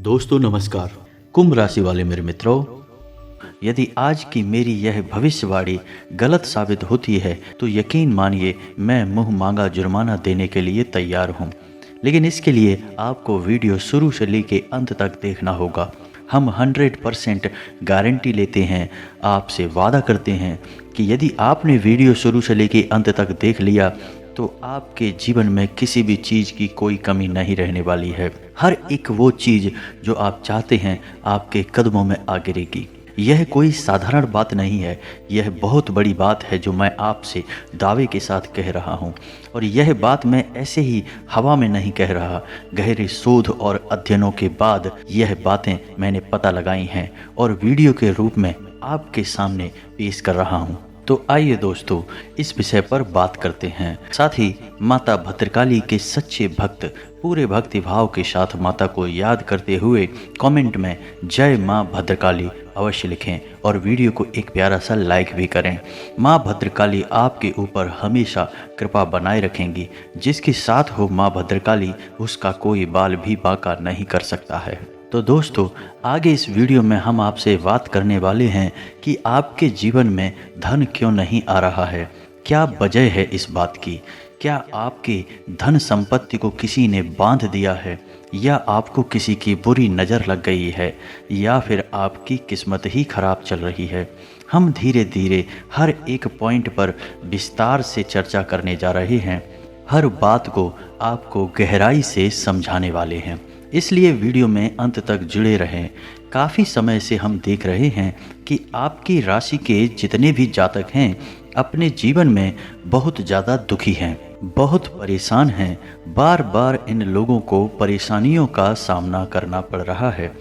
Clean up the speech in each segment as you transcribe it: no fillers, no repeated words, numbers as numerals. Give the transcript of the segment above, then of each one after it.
दोस्तों नमस्कार। कुंभ राशि वाले मेरे मित्रों, यदि आज की मेरी यह भविष्यवाणी गलत साबित होती है तो यकीन मानिए मैं मुंह मांगा जुर्माना देने के लिए तैयार हूं। लेकिन इसके लिए आपको वीडियो शुरू से लेकर अंत तक देखना होगा। हम 100% गारंटी लेते हैं, आपसे वादा करते हैं कि यदि आपने वीडियो शुरू से लेकर अंत तक देख लिया तो आपके जीवन में किसी भी चीज़ की कोई कमी नहीं रहने वाली है। हर एक वो चीज़ जो आप चाहते हैं आपके कदमों में आ गिरेगी। यह कोई साधारण बात नहीं है, यह बहुत बड़ी बात है जो मैं आपसे दावे के साथ कह रहा हूँ। और यह बात मैं ऐसे ही हवा में नहीं कह रहा, गहरे शोध और अध्ययनों के बाद यह बातें मैंने पता लगाई हैं और वीडियो के रूप में आपके सामने पेश कर रहा हूँ। तो आइए दोस्तों इस विषय पर बात करते हैं। साथ ही माता भद्रकाली के सच्चे भक्त पूरे भक्ति भाव के साथ माता को याद करते हुए कमेंट में जय माँ भद्रकाली अवश्य लिखें और वीडियो को एक प्यारा सा लाइक भी करें। माँ भद्रकाली आपके ऊपर हमेशा कृपा बनाए रखेंगी। जिसके साथ हो माँ भद्रकाली उसका कोई बाल भी बांका नहीं कर सकता है। तो दोस्तों आगे इस वीडियो में हम आपसे बात करने वाले हैं कि आपके जीवन में धन क्यों नहीं आ रहा है, क्या वजह है इस बात की। क्या आपके धन संपत्ति को किसी ने बांध दिया है, या आपको किसी की बुरी नज़र लग गई है, या फिर आपकी किस्मत ही खराब चल रही है। हम धीरे धीरे हर एक पॉइंट पर विस्तार से चर्चा करने जा रहे हैं। हर बात को आपको गहराई से समझाने वाले हैं, इसलिए वीडियो में अंत तक जुड़े रहें। काफ़ी समय से हम देख रहे हैं कि आपकी राशि के जितने भी जातक हैं अपने जीवन में बहुत ज़्यादा दुखी हैं, बहुत परेशान हैं। बार बार इन लोगों को परेशानियों का सामना करना पड़ रहा है,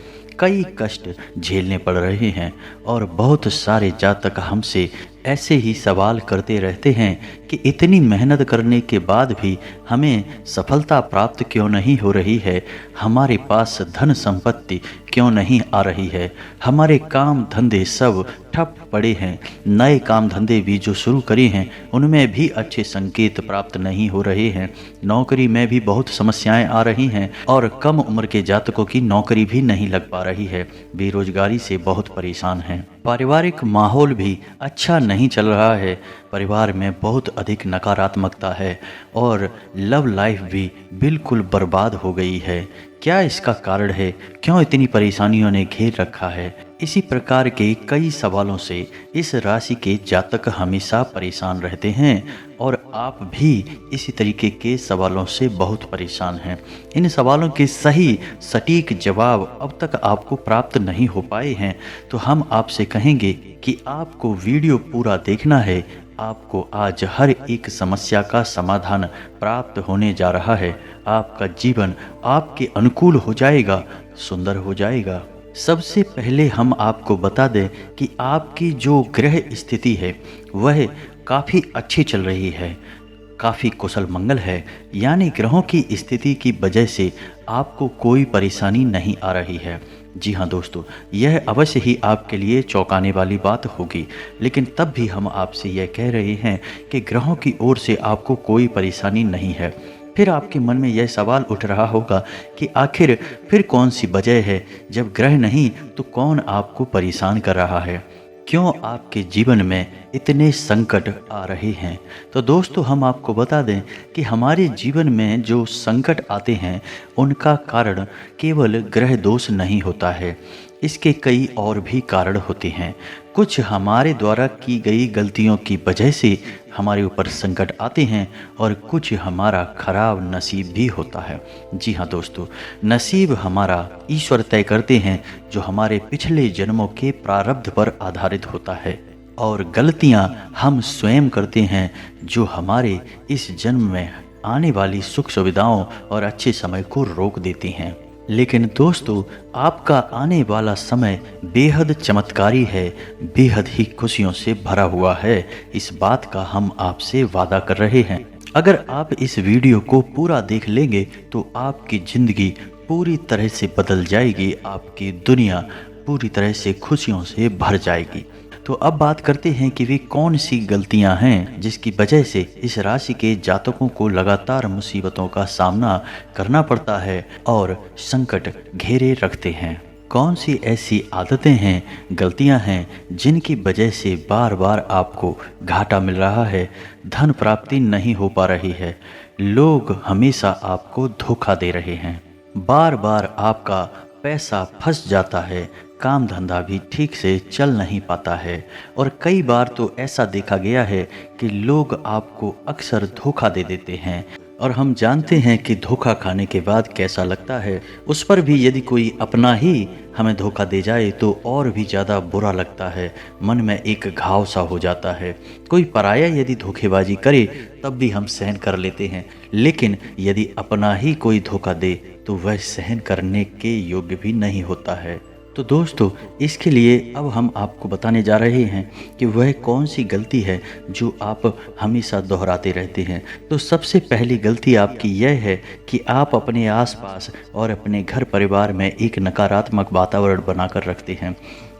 कई कष्ट झेलने पड़ रहे हैं। और बहुत सारे जातक हमसे ऐसे ही सवाल करते रहते हैं कि इतनी मेहनत करने के बाद भी हमें सफलता प्राप्त क्यों नहीं हो रही है, हमारे पास धन संपत्ति क्यों नहीं आ रही है, हमारे काम धंधे सब ठप पड़े हैं, नए काम धंधे भी जो शुरू करे हैं उनमें भी अच्छे संकेत प्राप्त नहीं हो रहे हैं, नौकरी में भी बहुत समस्याएं आ रही हैं और कम उम्र के जातकों की नौकरी भी नहीं लग पा रही है, बेरोजगारी से बहुत परेशान हैं। पारिवारिक माहौल भी अच्छा नहीं चल रहा है, परिवार में बहुत अधिक नकारात्मकता है और लव लाइफ भी बिल्कुल बर्बाद हो गई है। क्या इसका कारण है, क्यों इतनी परेशानियों ने घेर रखा है? इसी प्रकार के कई सवालों से इस राशि के जातक हमेशा परेशान रहते हैं और आप भी इसी तरीके के सवालों से बहुत परेशान हैं। इन सवालों के सही सटीक जवाब अब तक आपको प्राप्त नहीं हो पाए हैं, तो हम आपसे कहेंगे कि आपको वीडियो पूरा देखना है। आपको आज हर एक समस्या का समाधान प्राप्त होने जा रहा है। आपका जीवन आपके अनुकूल हो जाएगा, सुंदर हो जाएगा। सबसे पहले हम आपको बता दें कि आपकी जो ग्रह स्थिति है वह काफ़ी अच्छी चल रही है, काफ़ी कुशल मंगल है, यानी ग्रहों की स्थिति की वजह से आपको कोई परेशानी नहीं आ रही है। जी हाँ दोस्तों, यह अवश्य ही आपके लिए चौंकाने वाली बात होगी, लेकिन तब भी हम आपसे यह कह रहे हैं कि ग्रहों की ओर से आपको कोई परेशानी नहीं है। फिर आपके मन में यह सवाल उठ रहा होगा कि आखिर फिर कौन सी वजह है, जब ग्रह नहीं तो कौन आपको परेशान कर रहा है, क्यों आपके जीवन में इतने संकट आ रहे हैं। तो दोस्तों हम आपको बता दें कि हमारे जीवन में जो संकट आते हैं उनका कारण केवल ग्रह दोष नहीं होता है, इसके कई और भी कारण होते हैं। कुछ हमारे द्वारा की गई गलतियों की वजह से हमारे ऊपर संकट आते हैं और कुछ हमारा खराब नसीब भी होता है। जी हाँ दोस्तों, नसीब हमारा ईश्वर तय करते हैं, जो हमारे पिछले जन्मों के प्रारब्ध पर आधारित होता है, और गलतियाँ हम स्वयं करते हैं जो हमारे इस जन्म में आने वाली सुख सुविधाओं और अच्छे समय को रोक देती हैं। लेकिन दोस्तों आपका आने वाला समय बेहद चमत्कारी है, बेहद ही खुशियों से भरा हुआ है, इस बात का हम आपसे वादा कर रहे हैं। अगर आप इस वीडियो को पूरा देख लेंगे तो आपकी ज़िंदगी पूरी तरह से बदल जाएगी, आपकी दुनिया पूरी तरह से खुशियों से भर जाएगी। तो अब बात करते हैं कि वे कौन सी गलतियां हैं जिसकी वजह से इस राशि के जातकों को लगातार मुसीबतों का सामना करना पड़ता है और संकट घेरे रखते हैं। कौन सी ऐसी आदतें हैं, गलतियां हैं जिनकी वजह से बार बार आपको घाटा मिल रहा है, धन प्राप्ति नहीं हो पा रही है, लोग हमेशा आपको धोखा दे रहे हैं, बार बार आपका पैसा फंस जाता है, काम धंधा भी ठीक से चल नहीं पाता है और कई बार तो ऐसा देखा गया है कि लोग आपको अक्सर धोखा दे देते हैं और हम जानते हैं कि धोखा खाने के बाद कैसा लगता है। उस पर भी यदि कोई अपना ही हमें धोखा दे जाए तो और भी ज़्यादा बुरा लगता है, मन में एक घाव सा हो जाता है। कोई पराया यदि धोखेबाजी करे तब भी हम सहन कर लेते हैं, लेकिन यदि अपना ही कोई धोखा दे तो वह सहन करने के योग्य भी नहीं होता है। तो दोस्तों, इसके लिए अब हम आपको बताने जा रहे हैं कि वह कौन सी गलती है जो आप हमेशा दोहराते रहते हैं। तो सबसे पहली गलती आपकी यह है कि आप अपने आसपास और अपने घर परिवार में एक नकारात्मक वातावरण बनाकर रखते हैं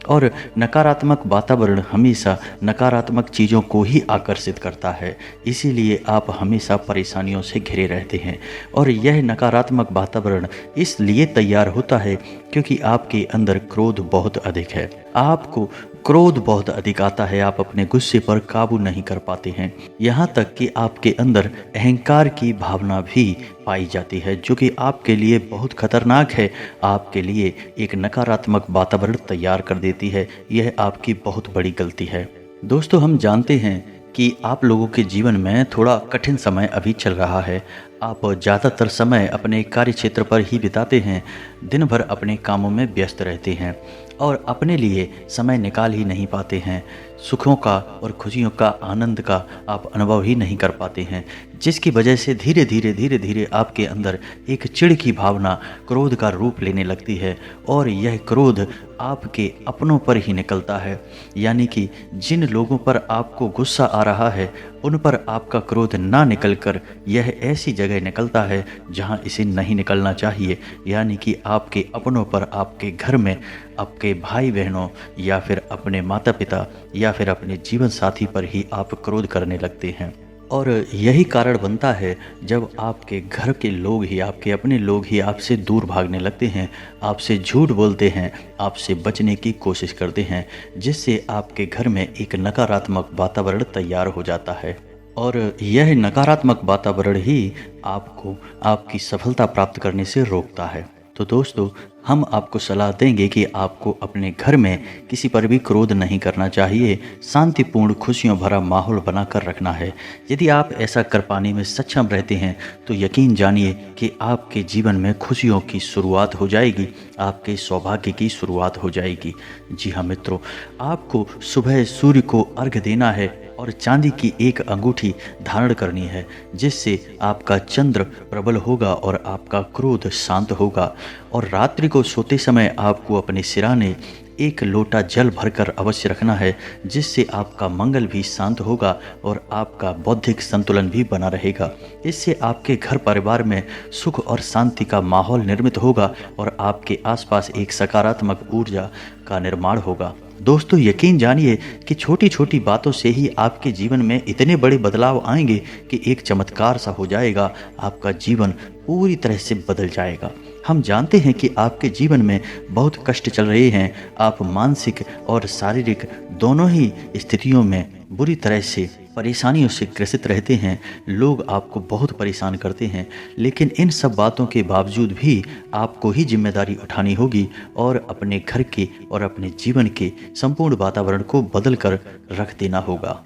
और नकारात्मक वातावरण हमेशा नकारात्मक चीज़ों को ही आकर्षित करता है। इसीलिए आप हमेशा परेशानियों से घिरे रहते हैं और यह नकारात्मक वातावरण इसलिए तैयार होता है क्योंकि आपके अंदर क्रोध बहुत अधिक है। आपको क्रोध बहुत अधिक आता है, आप अपने गुस्से पर काबू नहीं कर पाते हैं। यहाँ तक कि आपके अंदर अहंकार की भावना भी पाई जाती है जो कि आपके लिए बहुत खतरनाक है, आपके लिए एक नकारात्मक वातावरण तैयार कर देती है। यह आपकी बहुत बड़ी गलती है। दोस्तों, हम जानते हैं कि आप लोगों के जीवन में थोड़ा कठिन समय अभी चल रहा है। आप ज़्यादातर समय अपने कार्य क्षेत्र पर ही बिताते हैं, दिन भर अपने कामों में व्यस्त रहते हैं और अपने लिए समय निकाल ही नहीं पाते हैं। सुखों का और खुशियों का, आनंद का आप अनुभव ही नहीं कर पाते हैं, जिसकी वजह से धीरे धीरे आपके अंदर एक चिढ़ की भावना क्रोध का रूप लेने लगती है और यह क्रोध आपके अपनों पर ही निकलता है। यानी कि जिन लोगों पर आपको गुस्सा आ रहा है उन पर आपका क्रोध ना निकलकर यह ऐसी जगह निकलता है जहां इसे नहीं निकलना चाहिए। यानी कि आपके अपनों पर, आपके घर में, आपके भाई बहनों या फिर अपने माता पिता या फिर अपने जीवन साथी पर ही आप क्रोध करने लगते हैं। और यही कारण बनता है जब आपके घर के लोग ही, आपके अपने लोग ही आपसे दूर भागने लगते हैं, आपसे झूठ बोलते हैं, आपसे बचने की कोशिश करते हैं, जिससे आपके घर में एक नकारात्मक वातावरण तैयार हो जाता है और यह नकारात्मक वातावरण ही आपको आपकी सफलता प्राप्त करने से रोकता है। तो दोस्तों, हम आपको सलाह देंगे कि आपको अपने घर में किसी पर भी क्रोध नहीं करना चाहिए, शांतिपूर्ण खुशियों भरा माहौल बनाकर रखना है। यदि आप ऐसा कर पाने में सक्षम रहते हैं तो यकीन जानिए कि आपके जीवन में खुशियों की शुरुआत हो जाएगी, आपके सौभाग्य की शुरुआत हो जाएगी। जी हाँ मित्रों, आपको सुबह सूर्य को अर्घ्य देना है और चांदी की एक अंगूठी धारण करनी है, जिससे आपका चंद्र प्रबल होगा और आपका क्रोध शांत होगा। और रात्रि को सोते समय आपको अपने सिराने एक लोटा जल भरकर अवश्य रखना है, जिससे आपका मंगल भी शांत होगा और आपका बौद्धिक संतुलन भी बना रहेगा। इससे आपके घर परिवार में सुख और शांति का माहौल निर्मित होगा और आपके आसपास एक सकारात्मक ऊर्जा का निर्माण होगा। दोस्तों, यकीन जानिए कि छोटी छोटी बातों से ही आपके जीवन में इतने बड़े बदलाव आएंगे कि एक चमत्कार सा हो जाएगा, आपका जीवन पूरी तरह से बदल जाएगा। हम जानते हैं कि आपके जीवन में बहुत कष्ट चल रहे हैं, आप मानसिक और शारीरिक दोनों ही स्थितियों में बुरी तरह से परेशानियों से ग्रसित रहते हैं। लोग आपको बहुत परेशान करते हैं, लेकिन इन सब बातों के बावजूद भी आपको ही जिम्मेदारी उठानी होगी और अपने घर के और अपने जीवन के संपूर्ण वातावरण को बदल कर रख देना होगा।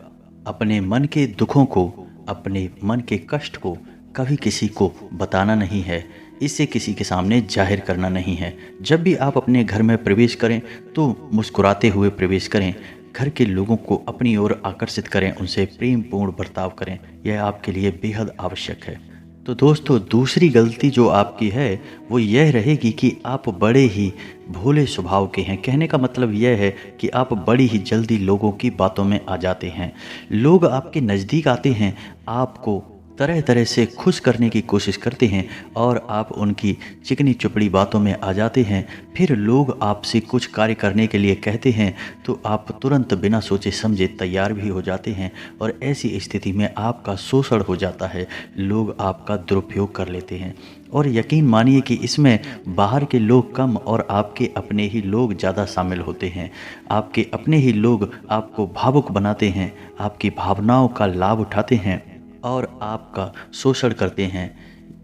अपने मन के दुखों को, अपने मन के कष्ट को कभी किसी को बताना नहीं है, इसे किसी के सामने जाहिर करना नहीं है। जब भी आप अपने घर में प्रवेश करें तो मुस्कुराते हुए प्रवेश करें, घर के लोगों को अपनी ओर आकर्षित करें, उनसे प्रेमपूर्ण बर्ताव करें। यह आपके लिए बेहद आवश्यक है। तो दोस्तों, दूसरी गलती जो आपकी है वो यह रहेगी कि आप बड़े ही भोले स्वभाव के हैं। कहने का मतलब यह है कि आप बड़ी ही जल्दी लोगों की बातों में आ जाते हैं। लोग आपके नज़दीक आते हैं, आपको तरह तरह से खुश करने की कोशिश करते हैं और आप उनकी चिकनी चुपड़ी बातों में आ जाते हैं। फिर लोग आपसे कुछ कार्य करने के लिए कहते हैं तो आप तुरंत बिना सोचे समझे तैयार भी हो जाते हैं और ऐसी स्थिति में आपका शोषण हो जाता है, लोग आपका दुरुपयोग कर लेते हैं। और यकीन मानिए कि इसमें बाहर के लोग कम और आपके अपने ही लोग ज़्यादा शामिल होते हैं। आपके अपने ही लोग आपको भावुक बनाते हैं, आपकी भावनाओं का लाभ उठाते हैं और आपका शोषण करते हैं।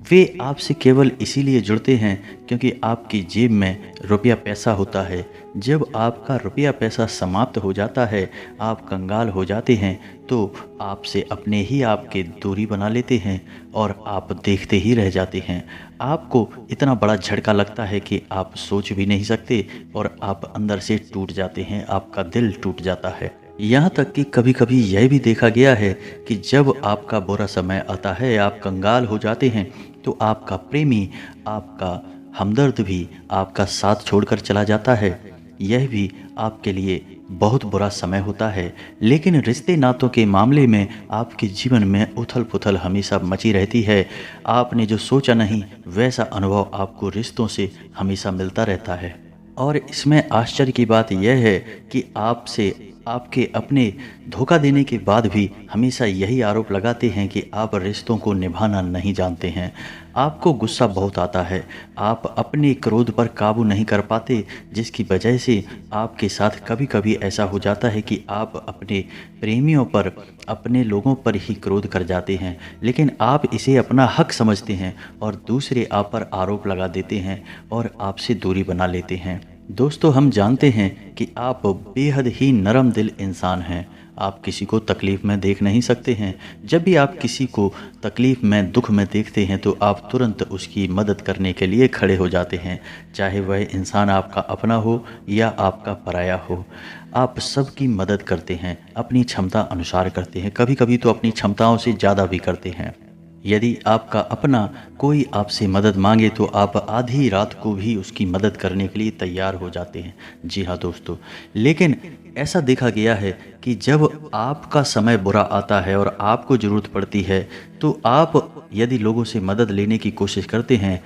वे आपसे केवल इसीलिए जुड़ते हैं क्योंकि आपकी जेब में रुपया पैसा होता है। जब आपका रुपया पैसा समाप्त हो जाता है, आप कंगाल हो जाते हैं, तो आपसे अपने ही आपके दूरी बना लेते हैं और आप देखते ही रह जाते हैं। आपको इतना बड़ा झटका लगता है कि आप सोच भी नहीं सकते और आप अंदर से टूट जाते हैं, आपका दिल टूट जाता है। यहाँ तक कि कभी कभी यह भी देखा गया है कि जब आपका बुरा समय आता है, आप कंगाल हो जाते हैं, तो आपका प्रेमी, आपका हमदर्द भी आपका साथ छोड़कर चला जाता है। यह भी आपके लिए बहुत बुरा समय होता है। लेकिन रिश्ते नातों के मामले में आपके जीवन में उथल पुथल हमेशा मची रहती है। आपने जो सोचा नहीं वैसा अनुभव आपको रिश्तों से हमेशा मिलता रहता है। और इसमें आश्चर्य की बात यह है कि आपसे आपके अपने धोखा देने के बाद भी हमेशा यही आरोप लगाते हैं कि आप रिश्तों को निभाना नहीं जानते हैं। आपको गुस्सा बहुत आता है, आप अपने क्रोध पर काबू नहीं कर पाते, जिसकी वजह से आपके साथ कभी कभी ऐसा हो जाता है कि आप अपने प्रेमियों पर, अपने लोगों पर ही क्रोध कर जाते हैं। लेकिन आप इसे अपना हक समझते हैं और दूसरे आप पर आरोप लगा देते हैं और आपसे दूरी बना लेते हैं। दोस्तों, हम जानते हैं कि आप बेहद ही नरम दिल इंसान हैं। आप किसी को तकलीफ़ में देख नहीं सकते हैं। जब भी आप किसी को तकलीफ़ में, दुख में देखते हैं तो आप तुरंत उसकी मदद करने के लिए खड़े हो जाते हैं, चाहे वह इंसान आपका अपना हो या आपका पराया हो। आप सबकी मदद करते हैं, अपनी क्षमता अनुसार करते हैं, कभी कभी तो अपनी क्षमताओं से ज़्यादा भी करते हैं। यदि आपका अपना कोई आपसे मदद मांगे तो आप आधी रात को भी उसकी मदद करने के लिए तैयार हो जाते हैं। जी हाँ दोस्तों, लेकिन ऐसा देखा गया है कि जब आपका समय बुरा आता है और आपको ज़रूरत पड़ती है तो आप यदि लोगों से मदद लेने की कोशिश करते हैं,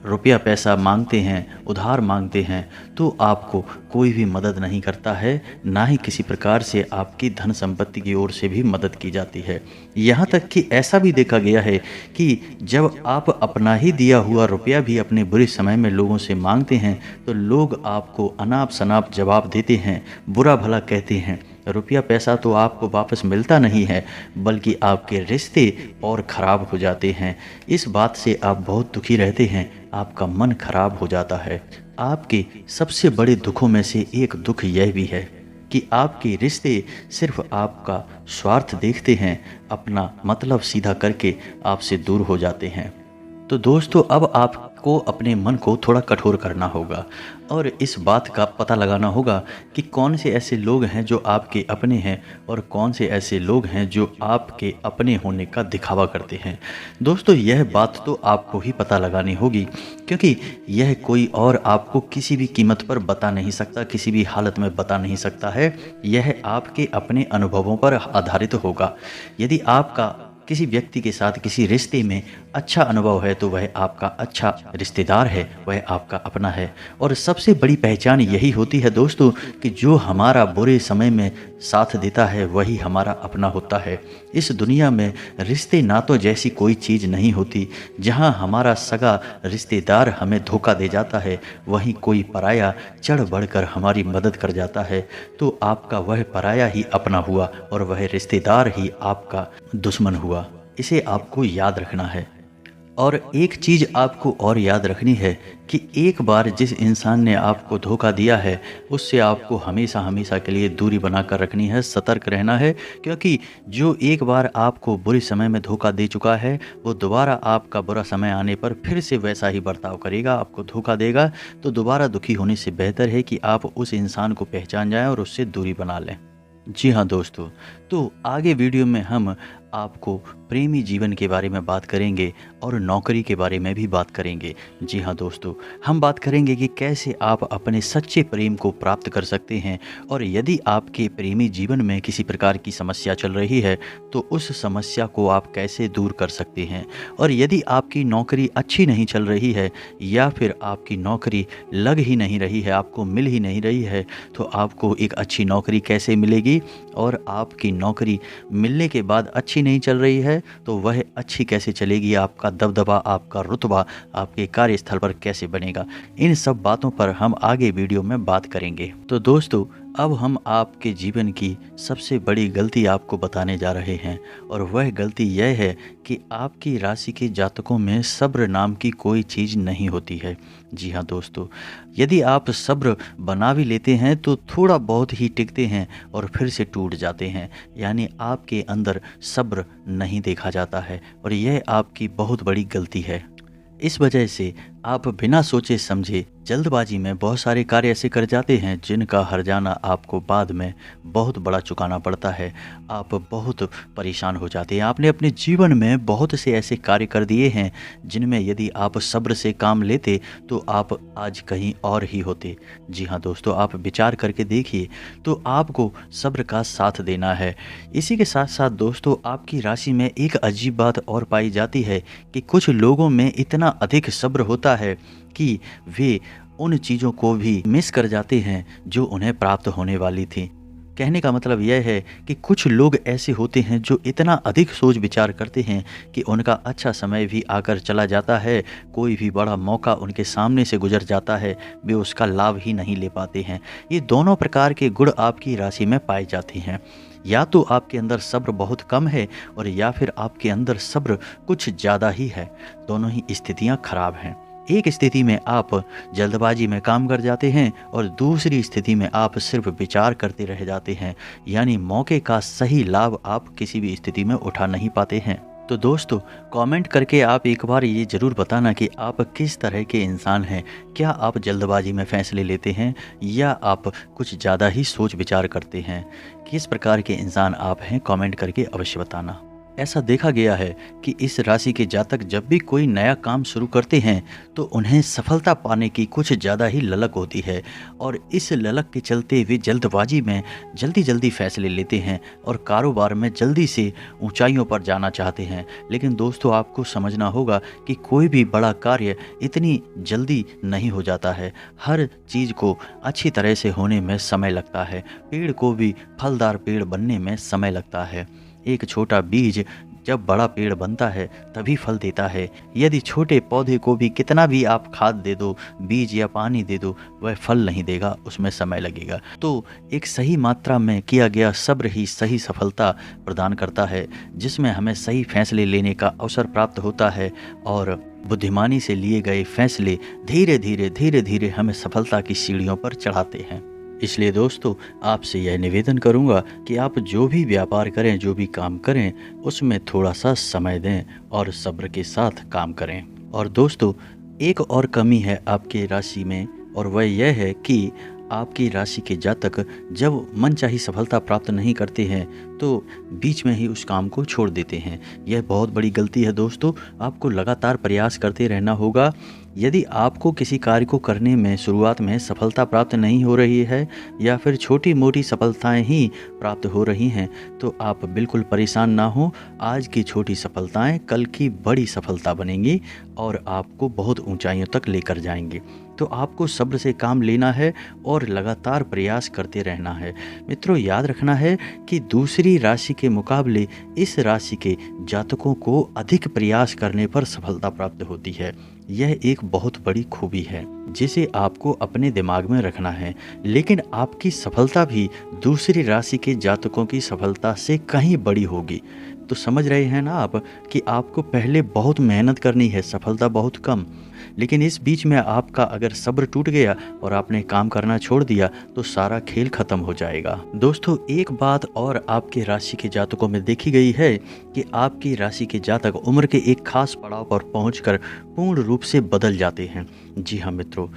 रुपया पैसा मांगते हैं, उधार मांगते हैं, तो आपको कोई भी मदद नहीं करता है, ना ही किसी प्रकार से आपकी धन संपत्ति की ओर से भी मदद की जाती है। यहाँ तक कि ऐसा भी देखा गया है कि जब आप अपना ही दिया हुआ रुपया भी अपने बुरे समय में लोगों से मांगते हैं तो लोग आपको अनाप शनाप जवाब देते हैं, बुरा भला कहते हैं। रुपया पैसा तो आपको वापस मिलता नहीं है, बल्कि आपके रिश्ते और ख़राब हो जाते हैं। इस बात से आप बहुत दुखी रहते हैं, आपका मन खराब हो जाता है। आपके सबसे बड़े दुखों में से एक दुख यह भी है कि आपके रिश्ते सिर्फ आपका स्वार्थ देखते हैं, अपना मतलब सीधा करके आपसे दूर हो जाते हैं। तो दोस्तों, अब आपको अपने मन को थोड़ा कठोर करना होगा और इस बात का पता लगाना होगा कि कौन से ऐसे लोग हैं जो आपके अपने हैं और कौन से ऐसे लोग हैं जो आपके अपने होने का दिखावा करते हैं। दोस्तों, यह बात तो आपको ही पता लगानी होगी, क्योंकि यह कोई और आपको किसी भी कीमत पर बता नहीं सकता, किसी भी हालत में बता नहीं सकता है। यह आपके अपने अनुभवों पर आधारित होगा। यदि आपका किसी व्यक्ति के साथ किसी रिश्ते में अच्छा अनुभव है तो वह आपका अच्छा रिश्तेदार है, वह आपका अपना है। और सबसे बड़ी पहचान यही होती है दोस्तों कि जो हमारा बुरे समय में साथ देता है वही हमारा अपना होता है। इस दुनिया में रिश्ते नातों जैसी कोई चीज़ नहीं होती। जहां हमारा सगा रिश्तेदार हमें धोखा दे जाता है, वहीं कोई पराया चढ़ बढ़कर हमारी मदद कर जाता है, तो आपका वह पराया ही अपना हुआ और वह रिश्तेदार ही आपका दुश्मन हुआ। इसे आपको याद रखना है। और एक चीज़ आपको और याद रखनी है कि एक बार जिस इंसान ने आपको धोखा दिया है उससे आपको हमेशा हमेशा के लिए दूरी बनाकर रखनी है, सतर्क रहना है। क्योंकि जो एक बार आपको बुरे समय में धोखा दे चुका है वो दोबारा आपका बुरा समय आने पर फिर से वैसा ही बर्ताव करेगा, आपको धोखा देगा। तो दोबारा दुखी होने से बेहतर है कि आप उस इंसान को पहचान जाएं और उससे दूरी बना लें। जी हाँ दोस्तों, तो आगे वीडियो में हम आपको प्रेमी जीवन के बारे में बात करेंगे और नौकरी के बारे में भी बात करेंगे। जी हाँ दोस्तों, हम बात करेंगे कि कैसे आप अपने सच्चे प्रेम को प्राप्त कर सकते हैं, और यदि आपके प्रेमी जीवन में किसी प्रकार की समस्या चल रही है तो उस समस्या को आप कैसे दूर कर सकते हैं। और यदि आपकी नौकरी अच्छी नहीं चल रही है या फिर आपकी नौकरी लग ही नहीं रही है, आपको मिल ही नहीं रही है, तो आपको एक अच्छी नौकरी कैसे मिलेगी, और आपकी नौकरी मिलने के बाद अच्छी नहीं चल रही है तो वह अच्छी कैसे चलेगी, आपका दबदबा, आपका रुतबा आपके कार्यस्थल पर कैसे बनेगा। इन सब बातों पर हम आगे वीडियो में बात करेंगे। तो दोस्तों, अब हम आपके जीवन की सबसे बड़ी गलती आपको बताने जा रहे हैं, और वह गलती यह है कि आपकी राशि के जातकों में सब्र नाम की कोई चीज़ नहीं होती है। जी हाँ दोस्तों, यदि आप सब्र बना भी लेते हैं तो थोड़ा बहुत ही टिकते हैं और फिर से टूट जाते हैं, यानी आपके अंदर सब्र नहीं देखा जाता है, और यह आपकी बहुत बड़ी गलती है। इस वजह से आप बिना सोचे समझे जल्दबाजी में बहुत सारे कार्य ऐसे कर जाते हैं जिनका हर्जाना आपको बाद में बहुत बड़ा चुकाना पड़ता है। आप बहुत परेशान हो जाते हैं। आपने अपने जीवन में बहुत से ऐसे कार्य कर दिए हैं जिनमें यदि आप सब्र से काम लेते तो आप आज कहीं और ही होते। जी हाँ दोस्तों, आप विचार करके देखिए, तो आपको सब्र का साथ देना है। इसी के साथ साथ दोस्तों, आपकी राशि में एक अजीब बात और पाई जाती है कि कुछ लोगों में इतना अधिक सब्र होता है कि वे उन चीज़ों को भी मिस कर जाते हैं जो उन्हें प्राप्त होने वाली थी। कहने का मतलब यह है कि कुछ लोग ऐसे होते हैं जो इतना अधिक सोच विचार करते हैं कि उनका अच्छा समय भी आकर चला जाता है, कोई भी बड़ा मौका उनके सामने से गुजर जाता है, वे उसका लाभ ही नहीं ले पाते हैं। ये दोनों प्रकार के गुण आपकी राशि में पाए जाते हैं। या तो आपके अंदर सब्र बहुत कम है, और या फिर आपके अंदर सब्र कुछ ज़्यादा ही है। दोनों ही स्थितियाँ खराब हैं। एक स्थिति में आप जल्दबाजी में काम कर जाते हैं और दूसरी स्थिति में आप सिर्फ विचार करते रह जाते हैं, यानी मौके का सही लाभ आप किसी भी स्थिति में उठा नहीं पाते हैं। तो दोस्तों, कमेंट करके आप एक बार ये ज़रूर बताना कि आप किस तरह के इंसान हैं। क्या आप जल्दबाजी में फैसले लेते हैं या आप कुछ ज़्यादा ही सोच विचार करते हैं? किस प्रकार के इंसान आप हैं, कमेंट करके अवश्य बताना। ऐसा देखा गया है कि इस राशि के जातक जब भी कोई नया काम शुरू करते हैं तो उन्हें सफलता पाने की कुछ ज़्यादा ही ललक होती है, और इस ललक के चलते वे जल्दबाजी में जल्दी जल्दी फैसले लेते हैं और कारोबार में जल्दी से ऊंचाइयों पर जाना चाहते हैं। लेकिन दोस्तों, आपको समझना होगा कि कोई भी बड़ा कार्य इतनी जल्दी नहीं हो जाता है। हर चीज़ को अच्छी तरह से होने में समय लगता है। पेड़ को भी फलदार पेड़ बनने में समय लगता है। एक छोटा बीज जब बड़ा पेड़ बनता है तभी फल देता है। यदि छोटे पौधे को भी कितना भी आप खाद दे दो, बीज या पानी दे दो, वह फल नहीं देगा, उसमें समय लगेगा। तो एक सही मात्रा में किया गया सब्र ही सही सफलता प्रदान करता है, जिसमें हमें सही फैसले लेने का अवसर प्राप्त होता है, और बुद्धिमानी से लिए गए फैसले धीरे धीरे हमें सफलता की सीढ़ियों पर चढ़ाते हैं। इसलिए दोस्तों, आपसे यह निवेदन करूंगा कि आप जो भी व्यापार करें, जो भी काम करें, उसमें थोड़ा सा समय दें और सब्र के साथ काम करें। और दोस्तों, एक और कमी है आपके राशि में, और वह यह है कि आपकी राशि के जातक जब मनचाही सफलता प्राप्त नहीं करते हैं तो बीच में ही उस काम को छोड़ देते हैं। यह बहुत बड़ी गलती है दोस्तों। आपको लगातार प्रयास करते रहना होगा। यदि आपको किसी कार्य को करने में शुरुआत में सफलता प्राप्त नहीं हो रही है या फिर छोटी मोटी सफलताएं ही प्राप्त हो रही हैं, तो आप बिल्कुल परेशान ना हो। आज की छोटी सफलताएं कल की बड़ी सफलता बनेंगी और आपको बहुत ऊंचाइयों तक लेकर जाएंगे। तो आपको सब्र से काम लेना है और लगातार प्रयास करते रहना है। मित्रों, याद रखना है कि दूसरी राशि के मुकाबले इस राशि के जातकों को अधिक प्रयास करने पर सफलता प्राप्त होती है। यह एक बहुत बड़ी खूबी है जिसे आपको अपने दिमाग में रखना है। लेकिन आपकी सफलता भी दूसरी राशि के जातकों की सफलता से कहीं बड़ी होगी। तो समझ रहे हैं ना आप कि आपको पहले बहुत मेहनत करनी है, सफलता बहुत कम। लेकिन इस बीच में आपका अगर सब्र टूट गया और आपने काम करना छोड़ दिया तो सारा खेल खत्म हो जाएगा। दोस्तों, एक बात और आपके राशि के जातकों में देखी गई है कि आपकी राशि के जातक उम्र के एक खास पड़ाव पर पहुंचकर पूर्ण रूप से बदल जाते हैं। जी हाँ मित्रों,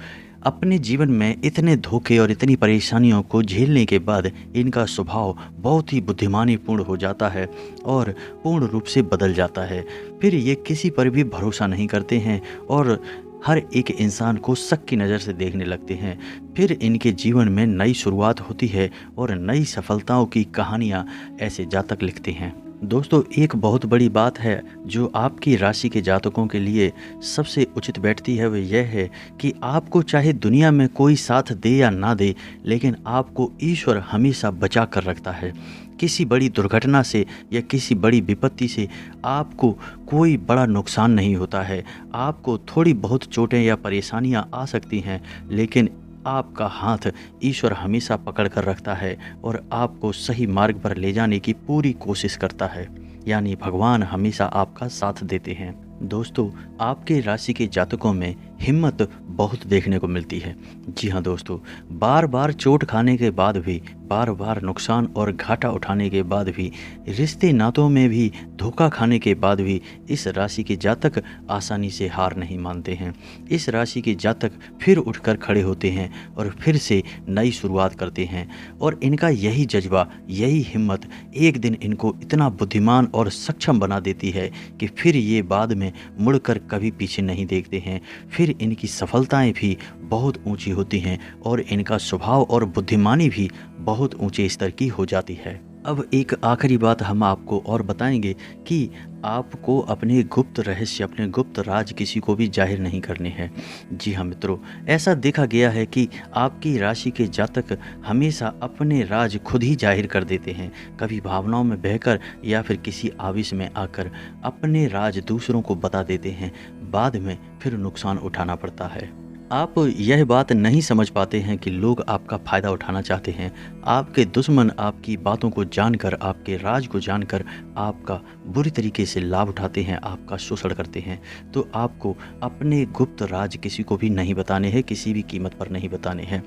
अपने जीवन में इतने धोखे और इतनी परेशानियों को झेलने के बाद इनका स्वभाव बहुत ही बुद्धिमानीपूर्ण हो जाता है और पूर्ण रूप से बदल जाता है। फिर ये किसी पर भी भरोसा नहीं करते हैं और हर एक इंसान को शक की नज़र से देखने लगते हैं। फिर इनके जीवन में नई शुरुआत होती है और नई सफलताओं की कहानियाँ ऐसे जातक लिखते हैं। दोस्तों, एक बहुत बड़ी बात है जो आपकी राशि के जातकों के लिए सबसे उचित बैठती है, वह यह है कि आपको चाहे दुनिया में कोई साथ दे या ना दे, लेकिन आपको ईश्वर हमेशा बचा कर रखता है। किसी बड़ी दुर्घटना से या किसी बड़ी विपत्ति से आपको कोई बड़ा नुकसान नहीं होता है। आपको थोड़ी बहुत चोटें या परेशानियां आ सकती हैं, लेकिन आपका हाथ ईश्वर हमेशा पकड़ कर रखता है और आपको सही मार्ग पर ले जाने की पूरी कोशिश करता है। यानी भगवान हमेशा आपका साथ देते हैं। दोस्तों, आपके राशि के जातकों में हिम्मत बहुत देखने को मिलती है। जी हाँ दोस्तों, बार बार चोट खाने के बाद भी, बार बार नुकसान और घाटा उठाने के बाद भी, रिश्ते नातों में भी धोखा खाने के बाद भी इस राशि के जातक आसानी से हार नहीं मानते हैं। इस राशि के जातक फिर उठकर खड़े होते हैं और फिर से नई शुरुआत करते हैं और इनका यही जज्बा, यही हिम्मत एक दिन इनको इतना बुद्धिमान और सक्षम बना देती है कि फिर ये बाद में मुड़कर कभी पीछे नहीं देखते हैं। फिर इनकी सफलताएं भी बहुत ऊंची होती हैं और इनका स्वभाव और बुद्धिमानी भी बहुत ऊंचे स्तर की हो जाती है। अब एक आखिरी बात हम आपको और बताएंगे कि आपको अपने गुप्त रहस्य, अपने गुप्त राज किसी को भी जाहिर नहीं करने हैं। जी हाँ मित्रों, ऐसा देखा गया है कि आपकी राशि के जातक हमेशा अपने राज खुद ही जाहिर कर देते हैं, कभी भावनाओं में बहकर या फिर किसी आवेश में आकर अपने राज दूसरों को बता देते हैं। बाद में फिर नुकसान उठाना पड़ता है। आप यह बात नहीं समझ पाते हैं कि लोग आपका फ़ायदा उठाना चाहते हैं। आपके दुश्मन आपकी बातों को जानकर, आपके राज को जानकर आपका बुरी तरीके से लाभ उठाते हैं, आपका शोषण करते हैं। तो आपको अपने गुप्त राज किसी को भी नहीं बताने हैं, किसी भी कीमत पर नहीं बताने हैं।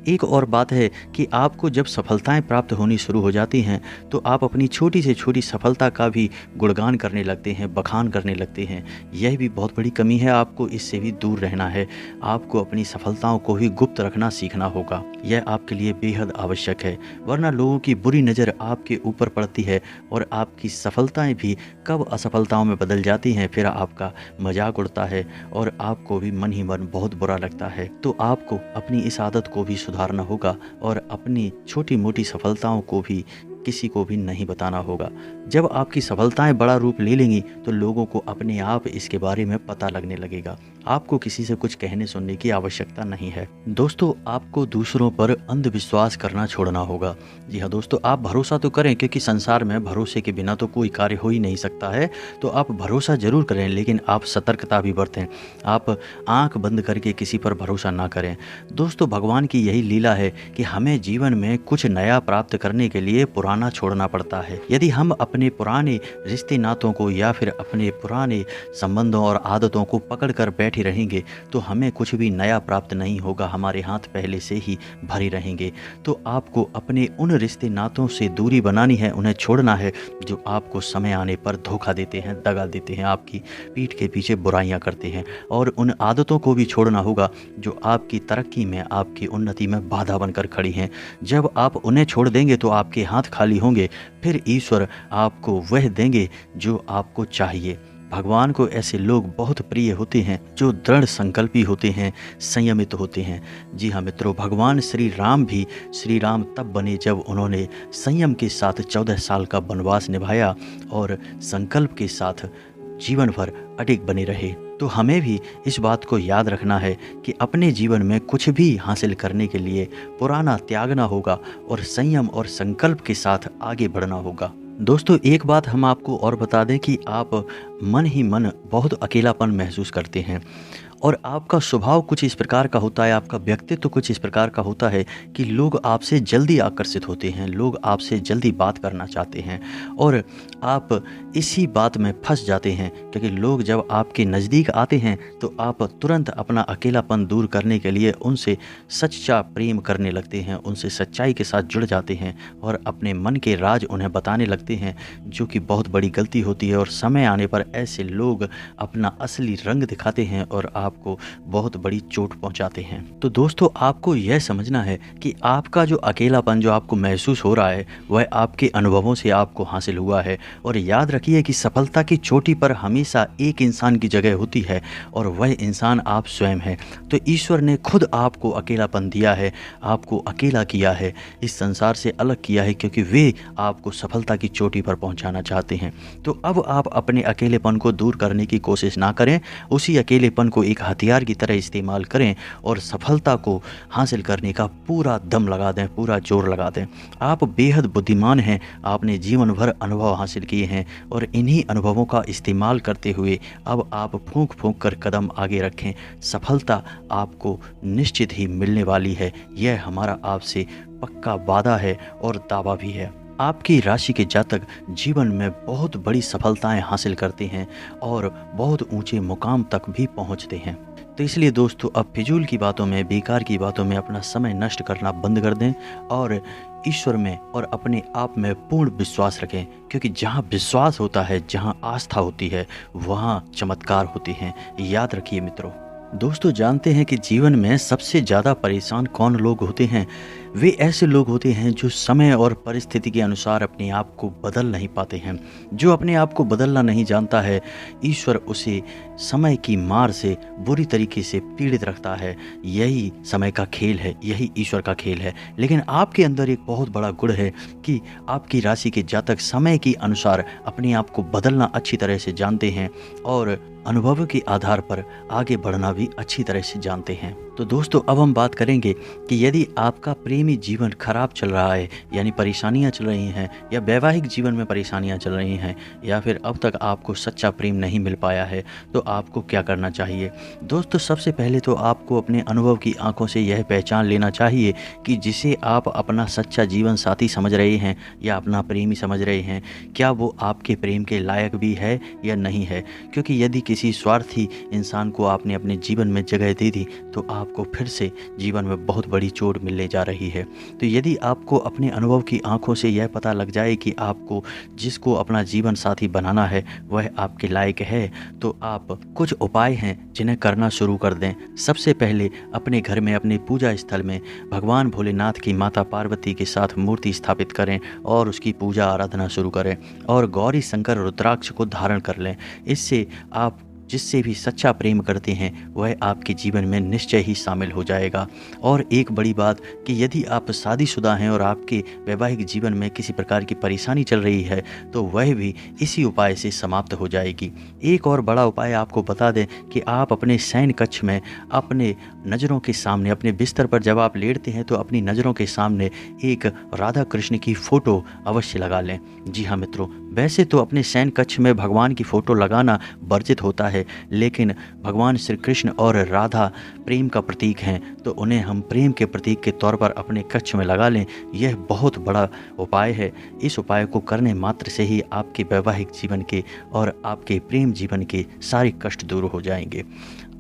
एक और बात है कि आपको जब सफलताएं प्राप्त होनी शुरू हो जाती हैं तो आप अपनी छोटी से छोटी सफलता का भी गुणगान करने लगते हैं, बखान करने लगते हैं। यह भी बहुत बड़ी कमी है, आपको इससे भी दूर रहना है। आपको अपनी सफलताओं को ही गुप्त रखना सीखना होगा। यह आपके लिए बेहद आवश्यक है, वरना लोगों की बुरी नज़र आपके ऊपर पड़ती है और आपकी सफलताएं भी कब असफलताओं में बदल जाती हैं। फिर आपका मजाक उड़ता है और आपको भी मन ही मन बहुत बुरा लगता है। तो आपको अपनी इस आदत को भी सुधारना होगा और अपनी छोटी मोटी सफलताओं को भी किसी को भी नहीं बताना होगा। जब आपकी सफलताएं बड़ा रूप ले लेंगी तो लोगों को अपने आप इसके बारे में पता लगने लगेगा। आपको किसी से कुछ कहने सुनने की आवश्यकता नहीं है। दोस्तों, आपको दूसरों पर अंधविश्वास करना छोड़ना होगा। जी हाँ दोस्तों, आप भरोसा तो करें, क्योंकि संसार में भरोसे के बिना तो कोई कार्य हो ही नहीं सकता है। तो आप भरोसा जरूर करें, लेकिन आप सतर्कता भी बरतें। आप आंख बंद करके किसी पर भरोसा ना करें। दोस्तों, भगवान की यही लीला है कि हमें जीवन में कुछ नया प्राप्त करने के लिए पुराना छोड़ना पड़ता है। यदि हम अपने पुराने रिश्ते नातों को या फिर अपने पुराने संबंधों और आदतों को पकड़कर बैठे रहेंगे तो हमें कुछ भी नया प्राप्त नहीं होगा। हमारे हाथ पहले से ही भरे रहेंगे। तो आपको अपने उन रिश्ते नातों से दूरी बनानी है, उन्हें छोड़ना है जो आपको समय आने पर धोखा देते हैं, दगा देते हैं, आपकी पीठ के पीछे बुराइयां करते हैं। और उन आदतों को भी छोड़ना होगा जो आपकी तरक्की में, आपकी उन्नति में बाधा बनकर खड़ी हैं। जब आप उन्हें छोड़ देंगे तो आपके हाथ खाली होंगे। फिर ईश्वर आपको वह देंगे जो आपको चाहिए। भगवान को ऐसे लोग बहुत प्रिय होते हैं जो दृढ़ संकल्पी होते हैं, संयमित होते हैं। जी हाँ मित्रों, भगवान श्री राम तब बने जब उन्होंने संयम के साथ 14 साल का वनवास निभाया और संकल्प के साथ जीवन भर अडिग बने रहे। तो हमें भी इस बात को याद रखना है कि अपने जीवन में कुछ भी हासिल करने के लिए पुराना त्यागना होगा और संयम और संकल्प के साथ आगे बढ़ना होगा। दोस्तों, एक बात हम आपको और बता दें कि आप मन ही मन बहुत अकेलापन महसूस करते हैं और आपका स्वभाव कुछ इस प्रकार का होता है, आपका व्यक्तित्व कुछ इस प्रकार का होता है कि लोग आपसे जल्दी आकर्षित होते हैं, लोग आपसे जल्दी बात करना चाहते हैं और आप इसी बात में फंस जाते हैं। क्योंकि लोग जब आपके नज़दीक आते हैं तो आप तुरंत अपना अकेलापन दूर करने के लिए उनसे सच्चा प्रेम करने लगते हैं, उनसे सच्चाई के साथ जुड़ जाते हैं और अपने मन के राज उन्हें बताने लगते हैं, जो कि बहुत बड़ी गलती होती है। और समय आने पर ऐसे लोग अपना असली रंग दिखाते हैं और आप आपको बहुत बड़ी चोट पहुंचाते हैं। तो दोस्तों, आपको यह समझना है कि आपका जो अकेलापन जो आपको महसूस हो रहा है वह आपके अनुभवों से आपको हासिल हुआ है। और याद रखिए कि सफलता की चोटी पर हमेशा एक इंसान की जगह होती है और वह इंसान आप स्वयं हैं। तो ईश्वर ने खुद आपको अकेलापन दिया है, आपको अकेला किया है, इस संसार से अलग किया है, क्योंकि वे आपको सफलता की चोटी पर पहुंचाना चाहते हैं। तो अब आप अपने अकेलेपन को दूर करने की कोशिश ना करें, उसी अकेलेपन को एक हथियार की तरह इस्तेमाल करें और सफलता को हासिल करने का पूरा दम लगा दें, पूरा जोर लगा दें। आप बेहद बुद्धिमान हैं, आपने जीवन भर अनुभव हासिल किए हैं और इन्हीं अनुभवों का इस्तेमाल करते हुए अब आप फूंक फूंक कर कदम आगे रखें। सफलता आपको निश्चित ही मिलने वाली है, यह हमारा आपसे पक्का वादा है और दावा भी है। आपकी राशि के जातक जीवन में बहुत बड़ी सफलताएं हासिल करते हैं और बहुत ऊंचे मुकाम तक भी पहुंचते हैं। तो इसलिए दोस्तों, अब फिजूल की बातों में, बेकार की बातों में अपना समय नष्ट करना बंद कर दें और ईश्वर में और अपने आप में पूर्ण विश्वास रखें, क्योंकि जहाँ विश्वास होता है, जहाँ आस्था होती है, वहाँ चमत्कार होते हैं। याद रखिए मित्रों। दोस्तों, जानते हैं कि जीवन में सबसे ज़्यादा परेशान कौन लोग होते हैं? वे ऐसे लोग होते हैं जो समय और परिस्थिति के अनुसार अपने आप को बदल नहीं पाते हैं। जो अपने आप को बदलना नहीं जानता है, ईश्वर उसे समय की मार से बुरी तरीके से पीड़ित रखता है। यही समय का खेल है, यही ईश्वर का खेल है। लेकिन आपके अंदर एक बहुत बड़ा गुण है कि आपकी राशि के जातक समय के अनुसार अपने आप को बदलना अच्छी तरह से जानते हैं और अनुभवों के आधार पर आगे बढ़ना भी अच्छी तरह से जानते हैं। तो दोस्तों, अब हम बात करेंगे कि यदि आपका प्रेमी जीवन खराब चल रहा है, यानी परेशानियां चल रही हैं, या वैवाहिक जीवन में परेशानियां चल रही हैं, या फिर अब तक आपको सच्चा प्रेम नहीं मिल पाया है, तो आपको क्या करना चाहिए? दोस्तों, सबसे पहले तो आपको अपने अनुभव की आंखों से यह पहचान लेना चाहिए कि जिसे आप अपना सच्चा जीवन साथी समझ रहे हैं या अपना प्रेमी समझ रहे हैं, क्या वो आपके प्रेम के लायक भी है या नहीं है। क्योंकि यदि किसी स्वार्थी इंसान को आपने अपने जीवन में जगह दे दी, तो आपको फिर से जीवन में बहुत बड़ी चोट मिलने जा रही है। तो यदि आपको अपने अनुभव की आंखों से यह पता लग जाए कि आपको जिसको अपना जीवन साथी बनाना है वह आपके लायक है, तो आप कुछ उपाय हैं जिन्हें करना शुरू कर दें। सबसे पहले अपने घर में, अपने पूजा स्थल में भगवान भोलेनाथ की माता पार्वती के साथ मूर्ति स्थापित करें और उसकी पूजा आराधना शुरू करें और गौरी शंकर रुद्राक्ष को धारण कर लें। इससे आप जिससे भी सच्चा प्रेम करते हैं वह आपके जीवन में निश्चय ही शामिल हो जाएगा। और एक बड़ी बात कि यदि आप शादीशुदा हैं और आपके वैवाहिक जीवन में किसी प्रकार की परेशानी चल रही है, तो वह भी इसी उपाय से समाप्त हो जाएगी। एक और बड़ा उपाय आपको बता दें कि आप अपने शयन कक्ष में अपने नज़रों के सामने, अपने बिस्तर पर जब आप लेटते हैं तो अपनी नज़रों के सामने एक राधा कृष्ण की फ़ोटो अवश्य लगा लें। जी हाँ मित्रों, वैसे तो अपने शयन कक्ष में भगवान की फ़ोटो लगाना वर्जित होता है, लेकिन भगवान श्री कृष्ण और राधा प्रेम का प्रतीक हैं, तो उन्हें हम प्रेम के प्रतीक के तौर पर अपने कक्ष में लगा लें। यह बहुत बड़ा उपाय है। इस उपाय को करने मात्र से ही आपके वैवाहिक जीवन के और आपके प्रेम जीवन के सारे कष्ट दूर हो जाएंगे।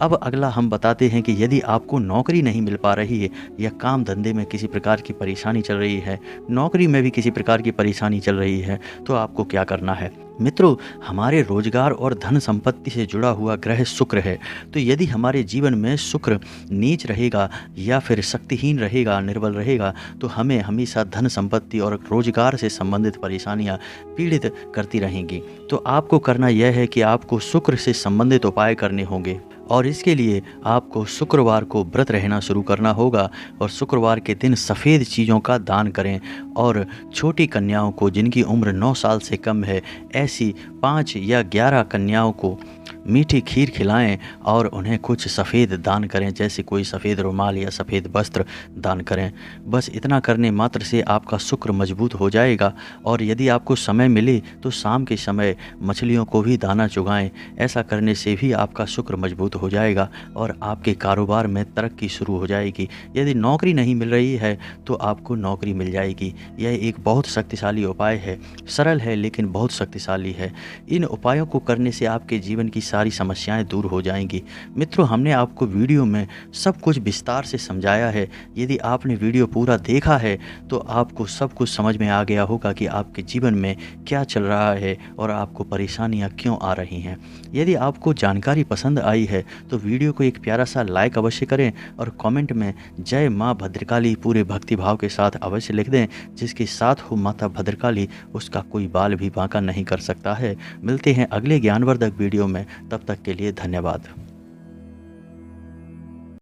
अब अगला हम बताते हैं कि यदि आपको नौकरी नहीं मिल पा रही है या काम धंधे में किसी प्रकार की परेशानी चल रही है, नौकरी में भी किसी प्रकार की परेशानी चल रही है, तो आपको क्या करना है? मित्रों, हमारे रोजगार और धन संपत्ति से जुड़ा हुआ ग्रह शुक्र है। तो यदि हमारे जीवन में शुक्र नीच रहेगा या फिर शक्तिहीन रहेगा, निर्बल रहेगा, तो हमें हमेशा धन संपत्ति और रोजगार से संबंधित परेशानियां पीड़ित करती रहेंगी। तो आपको करना यह है कि आपको शुक्र से संबंधित उपाय करने होंगे और इसके लिए आपको शुक्रवार को व्रत रहना शुरू करना होगा और शुक्रवार के दिन सफ़ेद चीज़ों का दान करें और छोटी कन्याओं को जिनकी उम्र 9 साल से कम है, ऐसी 5 या 11 कन्याओं को मीठी खीर खिलाएं और उन्हें कुछ सफ़ेद दान करें, जैसे कोई सफ़ेद रुमाल या सफ़ेद वस्त्र दान करें। बस इतना करने मात्र से आपका शुक्र मजबूत हो जाएगा। और यदि आपको समय मिले तो शाम के समय मछलियों को भी दाना चुगाएं। ऐसा करने से भी आपका शुक्र मजबूत हो जाएगा और आपके कारोबार में तरक्की शुरू हो जाएगी। यदि नौकरी नहीं मिल रही है तो आपको नौकरी मिल जाएगी। यह एक बहुत शक्तिशाली उपाय है, सरल है लेकिन बहुत शक्तिशाली है। इन उपायों को करने से आपके जीवन की सारी समस्याएं दूर हो जाएंगी। मित्रों, हमने आपको वीडियो में सब कुछ विस्तार से समझाया है। यदि आपने वीडियो पूरा देखा है तो आपको सब कुछ समझ में आ गया होगा कि आपके जीवन में क्या चल रहा है और आपको परेशानियां क्यों आ रही हैं। यदि आपको जानकारी पसंद आई है तो वीडियो को एक प्यारा सा लाइक अवश्य करें और कमेंट में जय माँ भद्रकाली पूरे भक्तिभाव के साथ अवश्य लिख दें। जिसके साथ हो माता भद्रकाली, उसका कोई बाल भी बांका नहीं कर सकता है। मिलते हैं अगले ज्ञानवर्धक वीडियो में, तब तक के लिए धन्यवाद।